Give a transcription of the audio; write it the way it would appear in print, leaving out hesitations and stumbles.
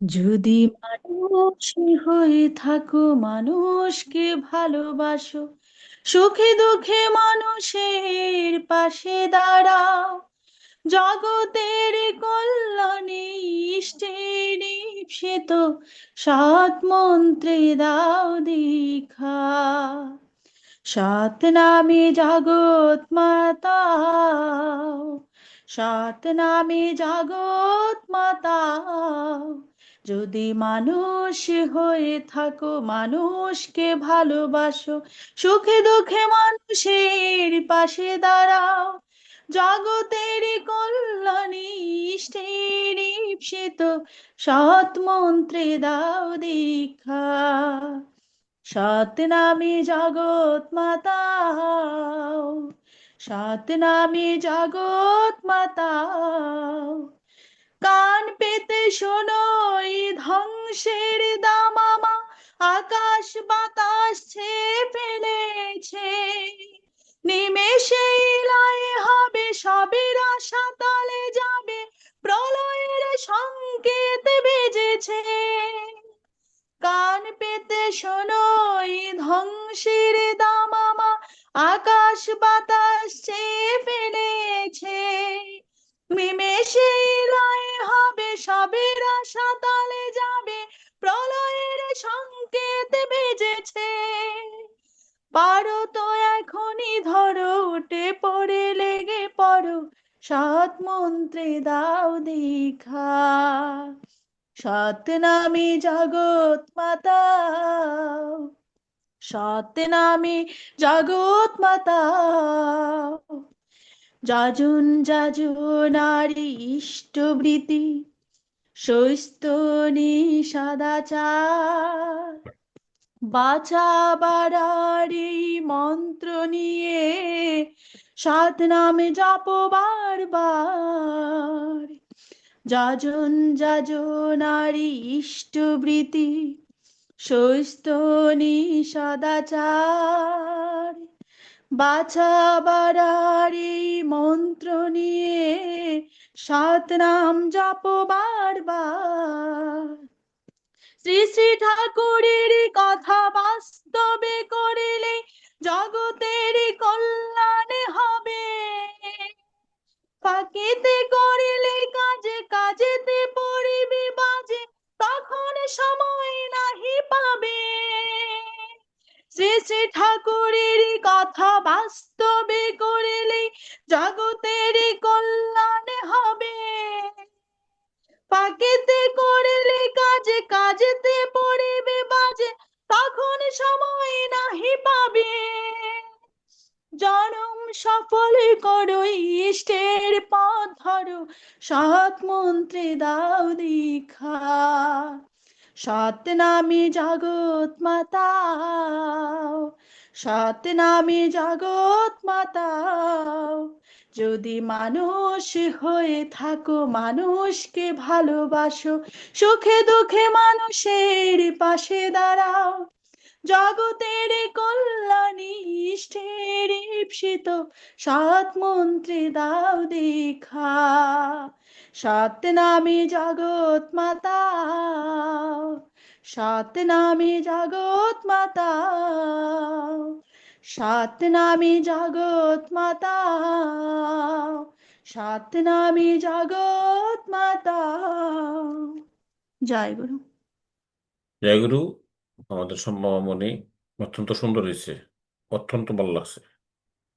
যদি মানুষ হয়ে থাকো, মানুষকে ভালোবাসো, সুখে দুঃখে মানুষের পাশে দাঁড়াও, জগতের কল্যাণে ইষ্টের ঈপ্সিত সাত মন্ত্রে দাও দীক্ষা। সাত নামে জগৎ মাতাও, সাত নামে জগৎ মাতাও। যদি মানুষ হয়ে থাকো, মানুষকে ভালোবাসো, সুখে দুঃখে মানুষের পাশে দাঁড়াও, জগতের কল্যাণে ইষ্টের ঈপ্সিত সৎ মন্ত্রে দাও দীক্ষা। সৎ নামে জগৎ মাতাও, সৎ নামে জগৎ মাতাও। কান পেতে শোনো, এই ধ্বংসের দামামা আকাশ বাতাস ছেয়ে ফেলেছে। নিমেষে লয় হবে, সবের আশা তলে যাবে, প্রলয়ের সংকেত বেজেছে। কান পেতে শোনো, এই ধ্বংসের দামামা আকাশ বাতাস চেয়ে ফেলেছে। নিমেষে লয় হবে, সবের আশা তলে যাবে, প্রলয়ের সংকেত বেজেছে। পারো তো এখনই ধরো, উঠে পড়ে লেগে পড়ো, সৎ মন্ত্রে দাও দীক্ষা। সৎ নামে জগৎ মাতাও, সৎ নামে জগৎ মাতাও। যাজন যাজন নারী ইষ্টবৃতি, সৈস্তনী সদাচার, বাঁচাবার এই মন্ত্র নিয়ে সাত নামে জপ বারবার। যাজন যাজন নারী ইষ্টবৃতি, সৈস্তনী সদাচার, বাছাবার এই মন্ত্র নিয়ে সাত নাম জপ বারবার। শ্রী শ্রী ঠাকুরের কথা বাস্তবে করিলে জগতের কল্যাণে হবে। ফাঁকিতে করিলে কাজে, কাজেতে পড়িবে বাজে, তখন সময় নাহি পাবে। শ্রী শ্রী ঠাকুরের কথা বাস্তবে করিলে জগতের কল্যাণে হবে। ফাঁকিতে করিলে কাজে, কাজেতে পড়িবে বাজে, তখন সময় নাহি পাবে। জনম সফল করো, ইষ্টের পথ ধরো, সৎ মন্ত্রে দাও দীক্ষা। সৎ নামে জগৎ মাতাও, সৎ নামে জগৎ মাতাও। যদি মানুষ হয়ে থাকো, মানুষকে ভালোবাসো, সুখে দুঃখে মানুষের পাশে দাঁড়াও, জগতের কল্যাণী ইষ্টের ঈপ্সিত সৎ মন্ত্রে দাও দীক্ষা। সৎ নামে জগৎ মাতাও, সৎ নামে জগৎ মাতাও, সৎ নামে জগৎ মাতাও, সৎ নামে জগৎ মাতাও। জয় গুরু। জয়গুরু। আমাদের সম্মামণি অত্যন্ত সুন্দর হয়েছে, অত্যন্ত ভালো লাগছে।